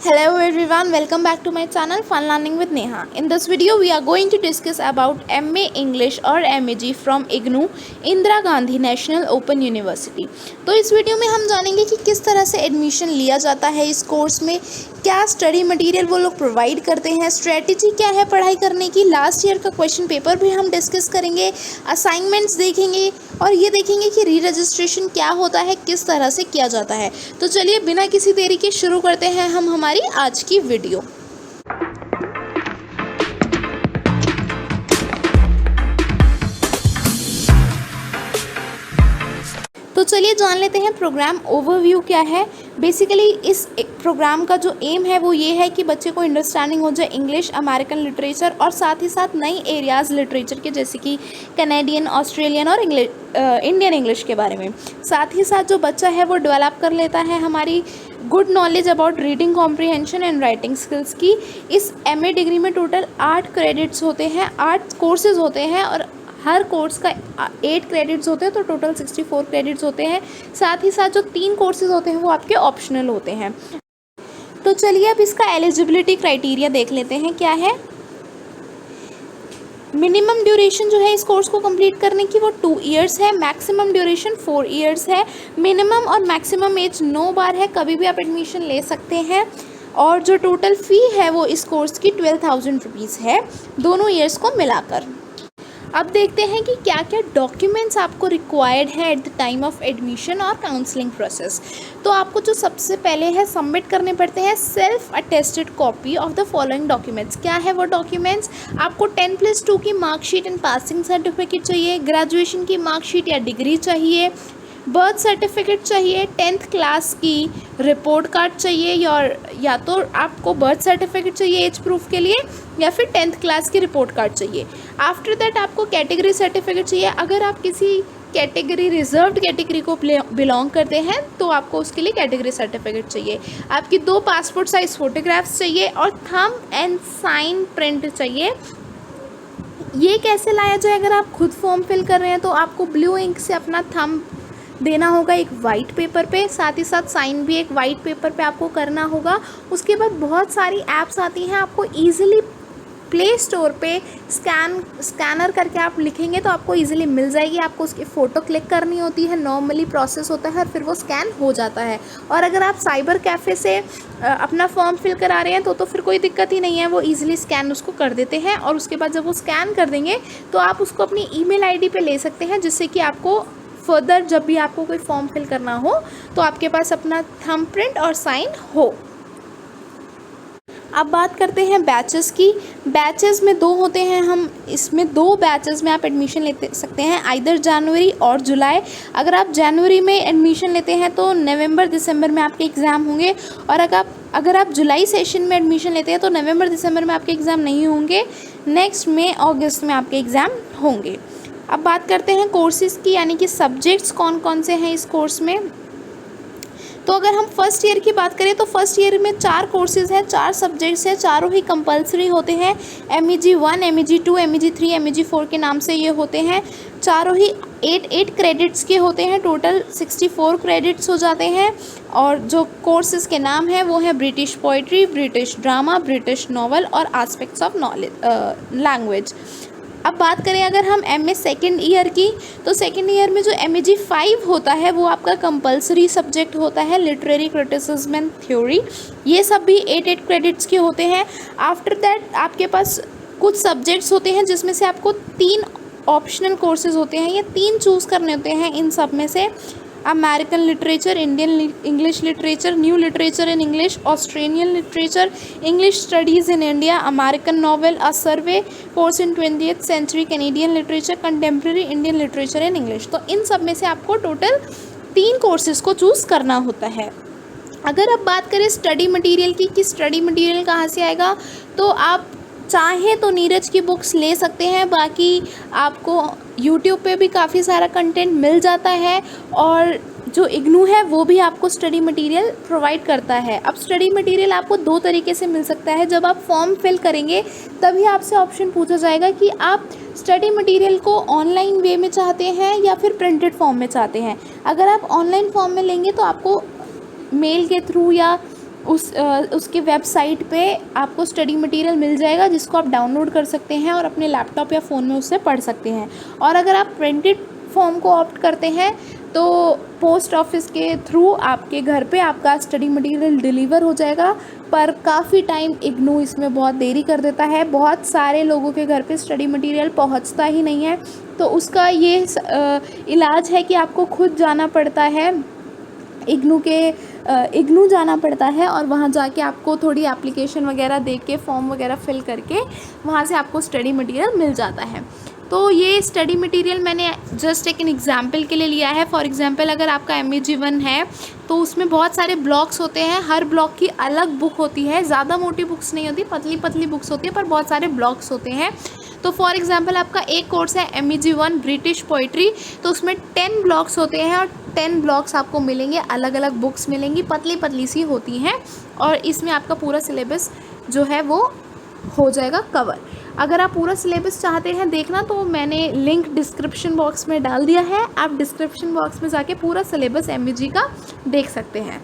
Hello everyone, welcome back to my channel Fun Learning with Neha. In this video we are going to discuss about MA English और MAG from IGNOU Indira Gandhi national open university. तो इस video में हम जानेंगे कि किस तरह से एडमिशन लिया जाता है इस कोर्स में, क्या स्टडी मटेरियल वो लोग प्रोवाइड करते हैं, स्ट्रेटजी क्या है पढ़ाई करने की, लास्ट ईयर का क्वेश्चन पेपर भी हम डिस्कस करेंगे, असाइनमेंट्स देखेंगे और ये देखेंगे कि री रजिस्ट्रेशन क्या होता है, किस तरह से किया जाता है। तो चलिए बिना किसी देरी के शुरू करते हैं हम हमारी आज की वीडियो। तो चलिए जान लेते हैं प्रोग्राम ओवरव्यू क्या है। बेसिकली इस प्रोग्राम का जो एम है वो ये है कि बच्चे को अंडरस्टैंडिंग हो जाए इंग्लिश, अमेरिकन लिटरेचर और साथ ही साथ नई एरियाज़ लिटरेचर के, जैसे कि कैनेडियन, ऑस्ट्रेलियन और इंडियन इंग्लिश के बारे में। साथ ही साथ जो बच्चा है वो डेवलप कर लेता है हमारी good knowledge about reading comprehension and writing skills की। इस एमए डिग्री में टोटल 8 क्रेडिट्स होते हैं, 8 कोर्सेज होते हैं और हर कोर्स का 8 क्रेडिट्स होते हैं, तो टोटल 64 क्रेडिट्स होते हैं। साथ ही साथ जो 3 कोर्सेज होते हैं वो आपके ऑप्शनल होते हैं। तो चलिए अब इसका एलिजिबिलिटी क्राइटेरिया देख लेते हैं क्या है। मिनिमम ड्यूरेशन जो है इस कोर्स को कंप्लीट करने की वो 2 इयर्स है, मैक्सिमम ड्यूरेशन 4 इयर्स है। मिनिमम और मैक्सिमम एज 9 बार है, कभी भी आप एडमिशन ले सकते हैं। और जो टोटल फ़ी है वो इस कोर्स की 12,000 रुपीज़ है, दोनों ईयर्स को मिलाकर। अब देखते हैं कि क्या क्या डॉक्यूमेंट्स आपको रिक्वायर्ड है at the time of admission और काउंसलिंग प्रोसेस। तो आपको जो सबसे पहले है सबमिट करने पड़ते हैं self attested copy of the following documents. क्या है वो डॉक्यूमेंट्स? आपको 10+2 की मार्कशीट एंड पासिंग सर्टिफिकेट चाहिए, ग्रेजुएशन की मार्कशीट या डिग्री चाहिए, बर्थ सर्टिफिकेट चाहिए, 10th क्लास की रिपोर्ट कार्ड चाहिए, या तो आपको बर्थ सर्टिफिकेट चाहिए एज प्रूफ के लिए या फिर 10th क्लास की रिपोर्ट कार्ड चाहिए। आफ्टर दैट आपको कैटेगरी सर्टिफिकेट चाहिए। अगर आप किसी कैटेगरी, रिजर्व्ड कैटेगरी को बिलोंग करते हैं तो आपको उसके लिए कैटेगरी सर्टिफिकेट चाहिए। आपकी 2 पासपोर्ट साइज़ फ़ोटोग्राफ्स चाहिए और थंब एंड साइन प्रिंट चाहिए। ये कैसे लाया जाए? अगर आप खुद फॉर्म फिल कर रहे हैं तो आपको ब्लू इंक से अपना थंब देना होगा एक वाइट पेपर पे, साथ ही साथ साइन भी एक वाइट पेपर पे आपको करना होगा। उसके बाद बहुत सारी ऐप्स आती हैं, आपको ईजिली प्ले स्टोर पे स्कैनर करके आप लिखेंगे तो आपको इजीली मिल जाएगी। आपको उसकी फ़ोटो क्लिक करनी होती है, नॉर्मली प्रोसेस होता है और फिर वो स्कैन हो जाता है। और अगर आप साइबर कैफ़े से अपना फॉर्म फिल करा रहे हैं तो फिर कोई दिक्कत ही नहीं है, वो इजीली स्कैन उसको कर देते हैं। और उसके बाद जब वो स्कैन कर देंगे तो आप उसको अपनी ईमेल आईडी पे ले सकते हैं, जिससे कि आपको फर्दर जब भी आपको कोई फॉर्म फिल करना हो तो आपके पास अपना थंब प्रिंट और साइन हो। अब बात करते हैं बैचेस की। बैचेस में 2 होते हैं, हम इसमें 2 बैचेस में आप एडमिशन ले सकते हैं, आइदर जनवरी और जुलाई। अगर आप जनवरी में एडमिशन लेते हैं तो नवंबर दिसंबर में आपके एग्ज़ाम होंगे, और अगर आप जुलाई सेशन में एडमिशन लेते हैं तो नवंबर दिसंबर में आपके एग्ज़ाम नहीं होंगे, नेक्स्ट में अगस्त में आपके एग्ज़ाम होंगे। अब बात करते हैं कोर्सेज़ की, यानी कि सब्जेक्ट्स कौन कौन से हैं इस कोर्स में। तो अगर हम फर्स्ट ईयर की बात करें तो फर्स्ट ईयर में 4 कोर्सेज़ हैं, 4 सब्जेक्ट्स हैं, चारों ही कंपलसरी होते हैं। MEG 1, MEG 2, MEG 3, MEG 4 के नाम से ये होते हैं। चारों ही 8 क्रेडिट्स के होते हैं, टोटल 64 क्रेडिट्स हो जाते हैं। और जो कोर्सेज़ के नाम हैं वो हैं British poetry, British drama, British novel और एस्पेक्ट्स ऑफ लैंग्वेज। अब बात करें अगर हम MA सेकेंड ईयर की, तो सेकेंड ईयर में जो MEG 5 होता है वो आपका कंपलसरी सब्जेक्ट होता है, लिटरेरी क्रिटिसिज्म एंड थ्योरी। ये सब भी 8 क्रेडिट्स के होते हैं। आफ्टर दैट आपके पास कुछ सब्जेक्ट्स होते हैं जिसमें से आपको 3 ऑप्शनल कोर्सेज होते हैं, ये 3 चूज़ करने होते हैं। इन सब में से American literature, Indian English literature, new literature in English, Australian literature, English studies in India, American novel, a survey course in 20th century, Canadian literature, contemporary Indian literature in English. तो इन सब में से आपको टोटल 3 कोर्सेज़ को choose करना होता है। अगर अब बात करें स्टडी मटेरियल की कि स्टडी मटेरियल कहाँ से आएगा, तो आप चाहे तो नीरज की बुक्स ले सकते हैं, बाकी आपको यूट्यूब पे भी काफ़ी सारा कंटेंट मिल जाता है। और जो इग्नू है वो भी आपको स्टडी मटेरियल प्रोवाइड करता है। अब स्टडी मटेरियल आपको 2 तरीके से मिल सकता है। जब आप फॉर्म फिल करेंगे तभी आपसे ऑप्शन पूछा जाएगा कि आप स्टडी मटेरियल को ऑनलाइन वे में चाहते हैं या फिर प्रिंटेड फॉर्म में चाहते हैं। अगर आप ऑनलाइन फॉर्म में लेंगे तो आपको मेल के थ्रू या उसके वेबसाइट पे आपको स्टडी मटेरियल मिल जाएगा, जिसको आप डाउनलोड कर सकते हैं और अपने लैपटॉप या फ़ोन में उससे पढ़ सकते हैं। और अगर आप प्रिंटेड फॉर्म को ऑप्ट करते हैं तो पोस्ट ऑफिस के थ्रू आपके घर पे आपका स्टडी मटेरियल डिलीवर हो जाएगा, पर काफ़ी टाइम इग्नू इसमें बहुत देरी कर देता है। बहुत सारे लोगों के घर पे स्टडी मटेरियल पहुंचता ही नहीं है, तो उसका ये इलाज है कि आपको खुद जाना पड़ता है, इग्नू जाना पड़ता है और वहाँ जाके आपको थोड़ी एप्लीकेशन वगैरह दे के फॉर्म वगैरह फिल करके वहाँ से आपको स्टडी मटेरियल मिल जाता है। तो ये स्टडी मटेरियल मैंने जस्ट एक एग्जांपल के लिए लिया है। फॉर एग्जांपल अगर आपका MEG1 है तो उसमें बहुत सारे ब्लॉक्स होते हैं, हर ब्लॉक की अलग बुक होती है, ज़्यादा मोटी बुक्स नहीं होती, पतली पतली बुक्स होती है, पर बहुत सारे ब्लॉक्स होते हैं। तो फॉर एग्जांपल आपका एक कोर्स है MEG1 ब्रिटिश पोइट्री, तो उसमें 10 ब्लॉक्स होते हैं और 10 ब्लॉक्स आपको मिलेंगे, अलग अलग बुक्स मिलेंगी, पतली पतली सी होती हैं, और इसमें आपका पूरा सिलेबस जो है वो हो जाएगा कवर। अगर आप पूरा सिलेबस चाहते हैं देखना तो मैंने लिंक डिस्क्रिप्शन बॉक्स में डाल दिया है, आप डिस्क्रिप्शन बॉक्स में जाके पूरा सिलेबस MEG का देख सकते हैं।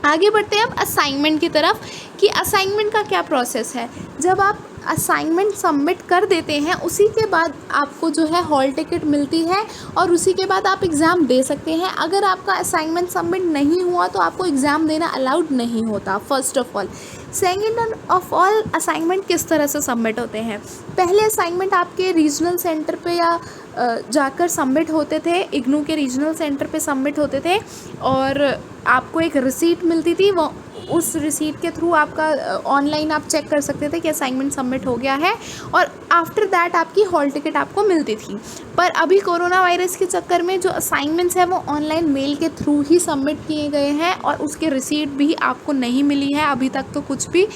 आगे बढ़ते हैं अब असाइनमेंट की तरफ कि असाइनमेंट का क्या प्रोसेस है। जब आप असाइनमेंट सबमिट कर देते हैं उसी के बाद आपको जो है हॉल टिकट मिलती है और उसी के बाद आप एग्ज़ाम दे सकते हैं। अगर आपका असाइनमेंट सबमिट नहीं हुआ तो आपको एग्ज़ाम देना अलाउड नहीं होता, first of all. Second of all, assignment किस तरह से सबमिट होते हैं। पहले असाइनमेंट आपके रीजनल सेंटर पे या जाकर सबमिट होते थे, इग्नू के रीजनल सेंटर पे सबमिट होते थे और आपको एक रिसीट मिलती थी, वो उस रिसीट के थ्रू आपका ऑनलाइन आप चेक कर सकते थे कि असाइनमेंट सबमिट हो गया है और आफ्टर दैट आपकी हॉल टिकट आपको मिलती थी। पर अभी कोरोना वायरस के चक्कर में जो असाइनमेंट्स हैं वो ऑनलाइन मेल के थ्रू ही सबमिट किए गए हैं और उसके रिसीट भी आपको नहीं मिली है अभी तक तो कुछ भी।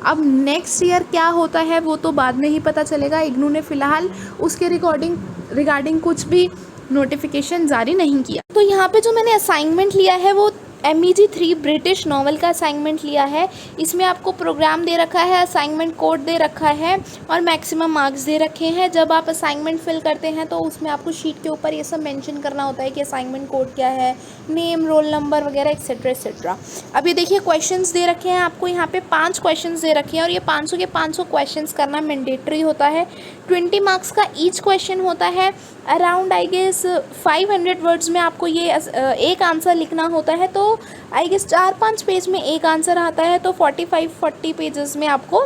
अब नेक्स्ट ईयर क्या होता है वो तो बाद में ही पता चलेगा। इग्नू ने फ़िलहाल उसके रिगार्डिंग कुछ भी नोटिफिकेशन जारी नहीं किया। तो यहाँ पे जो मैंने असाइनमेंट लिया है वो MEG3 ब्रिटिश नॉवल का असाइनमेंट लिया है। इसमें आपको प्रोग्राम दे रखा है, असाइनमेंट कोड दे रखा है और मैक्सिमम मार्क्स दे रखे हैं। जब आप असाइनमेंट फिल करते हैं तो उसमें आपको शीट के ऊपर ये सब मेंशन करना होता है कि असाइनमेंट कोड क्या है, नेम, रोल नंबर वगैरह एक्सेट्रा एक्सेट्रा। अब ये देखिए क्वेश्चंस दे रखे हैं आपको, यहाँ पे 5 क्वेश्चंस दे रखे हैं और ये 500 के 500 क्वेश्चंस करना मैंडेटरी होता है। 20 मार्क्स का ईच क्वेश्चन होता है। अराउंड आई गेस 500 वर्ड्स में आपको ये एक आंसर लिखना होता है, तो आई गेस 4-5 पेज में एक आंसर आता है, तो 45-40 पेजेस में आपको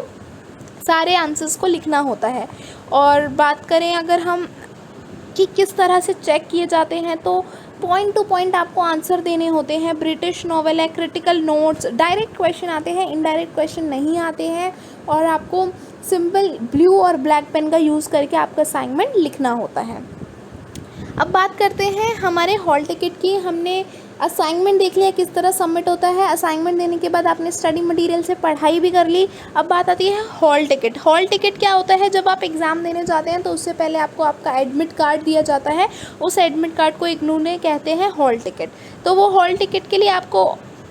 सारे आंसर्स को लिखना होता है। और बात करें अगर हम कि किस तरह से चेक किए जाते हैं तो पॉइंट टू पॉइंट आपको आंसर देने होते हैं। ब्रिटिश नॉवेल है, क्रिटिकल नोट्स, डायरेक्ट क्वेश्चन आते हैं, इनडायरेक्ट क्वेश्चन नहीं आते हैं और आपको सिंपल ब्लू और ब्लैक पेन का यूज़ करके आपका असाइनमेंट लिखना होता है। अब बात करते हैं हमारे हॉल टिकट की। हमने असाइनमेंट देख लिया किस तरह सबमिट होता है। असाइनमेंट देने के बाद आपने स्टडी मटेरियल से पढ़ाई भी कर ली। अब बात आती है हॉल टिकट। हॉल टिकट क्या होता है, जब आप एग्ज़ाम देने जाते हैं तो उससे पहले आपको आपका एडमिट कार्ड दिया जाता है। उस एडमिट कार्ड को इग्नू ने कहते हैं हॉल टिकट। तो वो हॉल टिकट के लिए आपको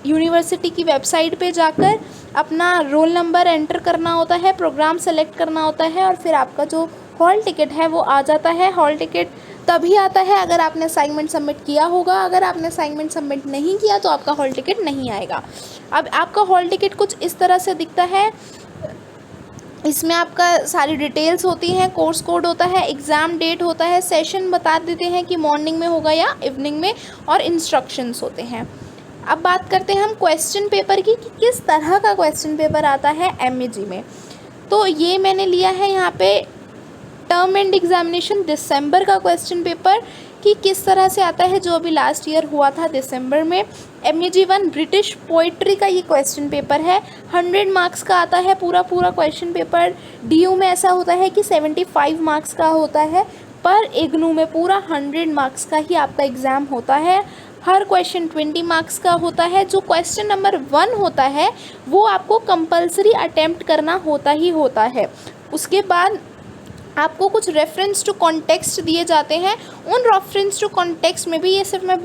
यूनिवर्सिटी की वेबसाइट पे जाकर अपना रोल नंबर एंटर करना होता है, प्रोग्राम सेलेक्ट करना होता है और फिर आपका जो हॉल टिकट है वो आ जाता है। हॉल टिकट तभी आता है अगर आपने असाइनमेंट सबमिट किया होगा। अगर आपने असाइनमेंट सबमिट नहीं किया तो आपका हॉल टिकट नहीं आएगा। अब आपका हॉल टिकट कुछ इस तरह से दिखता है। इसमें आपका सारी डिटेल्स होती हैं, कोर्स कोड होता है, एग्ज़ाम डेट होता है, सेशन बता देते हैं कि मॉर्निंग में होगा या इवनिंग में, और इंस्ट्रक्शंस होते हैं। अब बात करते हैं हम क्वेश्चन पेपर की कि किस तरह का क्वेश्चन पेपर आता है MEG में। तो ये मैंने लिया है यहाँ पे टर्म एंड एग्जामिनेशन दिसंबर का क्वेश्चन पेपर कि किस तरह से आता है, जो अभी लास्ट ईयर हुआ था दिसंबर में। MEG1 ब्रिटिश पोइट्री का ये क्वेश्चन पेपर है, 100 मार्क्स का आता है पूरा क्वेश्चन पेपर। DU में ऐसा होता है कि 75 मार्क्स का होता है, पर इग्नू में पूरा 100 मार्क्स का ही आपका एग्ज़ाम होता है। हर क्वेश्चन 20 मार्क्स का होता है। जो क्वेश्चन नंबर 1 होता है वो आपको कंपलसरी अटेम्प्ट करना होता ही होता है। उसके बाद आपको कुछ रेफरेंस टू कॉन्टेक्स्ट दिए जाते हैं। उन रेफरेंस टू कॉन्टेक्स्ट में भी, ये सिर्फ मैं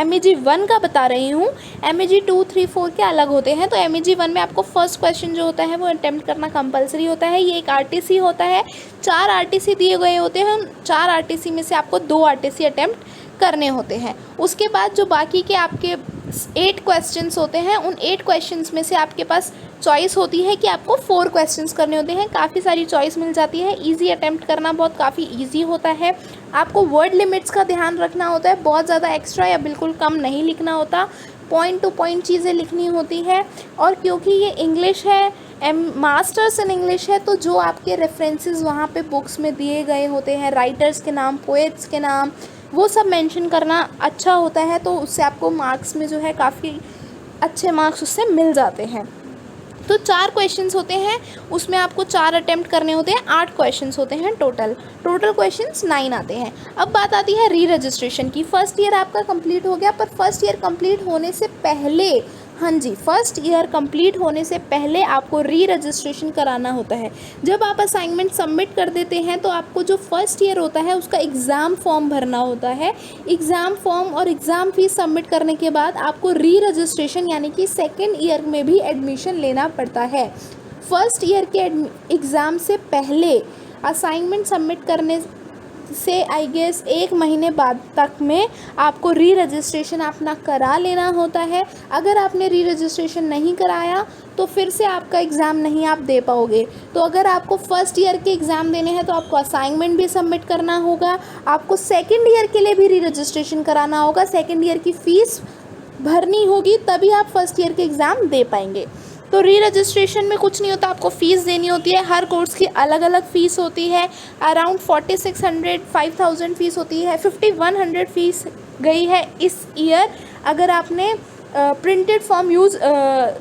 MEG1 का बता रही हूँ, MEG2, 3, 4 के अलग होते हैं। तो MEG1 में आपको फर्स्ट क्वेश्चन जो होता है वो अटेम्प्ट करना कंपलसरी होता है। ये एक RTC होता है, 4 RTC दिए गए होते हैं। 4 RTC में से आपको 2 RTC अटेम्प्ट करने होते हैं। उसके बाद जो बाकी के आपके 8 क्वेश्चंस होते हैं। उन 8 क्वेश्चंस में से आपके पास चॉइस होती है कि आपको 4 क्वेश्चंस करने होते हैं। काफ़ी सारी चॉइस मिल जाती है। इजी अटेम्प्ट करना बहुत काफ़ी इजी होता है। आपको वर्ड लिमिट्स का ध्यान रखना होता है, बहुत ज़्यादा एक्स्ट्रा या बिल्कुल कम नहीं लिखना होता, पॉइंट टू पॉइंट चीज़ें लिखनी होती है। और क्योंकि ये इंग्लिश है, मास्टर्स इन इंग्लिश है, तो जो आपके रेफरेंसेस वहाँ पे बुक्स में दिए गए होते हैं, राइटर्स के नाम, पोएट्स के नाम, वो सब मेंशन करना अच्छा होता है, तो उससे आपको मार्क्स में जो है काफ़ी अच्छे मार्क्स उससे मिल जाते हैं। तो 4 क्वेश्चंस होते हैं, उसमें आपको 4 अटेम्प्ट करने होते हैं। 8 क्वेश्चंस होते हैं टोटल क्वेश्चंस 9 आते हैं। अब बात आती है री रजिस्ट्रेशन की। फर्स्ट ईयर आपका कंप्लीट हो गया, पर फर्स्ट ईयर कंप्लीट होने से पहले, हाँ जी, फर्स्ट ईयर कंप्लीट होने से पहले आपको री रजिस्ट्रेशन कराना होता है। जब आप असाइनमेंट सबमिट कर देते हैं तो आपको जो फर्स्ट ईयर होता है उसका एग्ज़ाम फॉर्म भरना होता है। एग्ज़ाम फॉर्म और एग्ज़ाम फीस सबमिट करने के बाद आपको री रजिस्ट्रेशन यानी कि सेकेंड ईयर में भी एडमिशन लेना पड़ता है। फर्स्ट ईयर के एग्ज़ाम से पहले असाइनमेंट सबमिट करने से आई गेस 1 महीने बाद तक में आपको री रजिस्ट्रेशन अपना करा लेना होता है। अगर आपने री रजिस्ट्रेशन नहीं कराया तो फिर से आपका एग्ज़ाम नहीं आप दे पाओगे। तो अगर आपको फर्स्ट ईयर के एग्ज़ाम देने हैं तो आपको असाइनमेंट भी सबमिट करना होगा, आपको सेकेंड ईयर के लिए भी री रजिस्ट्रेशन कराना होगा, सेकेंड ईयर की फ़ीस भरनी होगी, तभी आप फर्स्ट ईयर के एग्ज़ाम दे पाएंगे। तो री रजिस्ट्रेशन में कुछ नहीं होता, आपको फ़ीस देनी होती है। हर कोर्स की अलग अलग फ़ीस होती है। अराउंड 4600 5000 फ़ीस होती है। 5100 फ़ीस गई है इस ईयर अगर आपने printed form use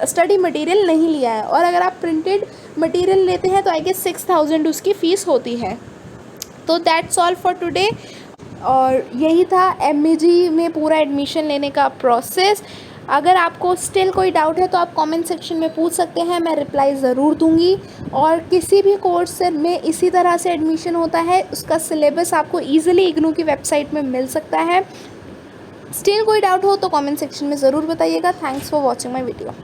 study material नहीं लिया है, और अगर आप प्रिंटेड मटेरियल लेते हैं तो आई गेस 6000 उसकी फ़ीस होती है। तो दैट्स ऑल फॉर टुडे। और यही था MEG में पूरा एडमिशन लेने का प्रोसेस। अगर आपको स्टिल कोई डाउट है तो आप कमेंट सेक्शन में पूछ सकते हैं, मैं रिप्लाई ज़रूर दूंगी। और किसी भी कोर्स में इसी तरह से एडमिशन होता है, उसका सिलेबस आपको ईजिली इग्नू की वेबसाइट में मिल सकता है। स्टिल कोई डाउट हो तो कमेंट सेक्शन में ज़रूर बताइएगा। Thanks for watching my video.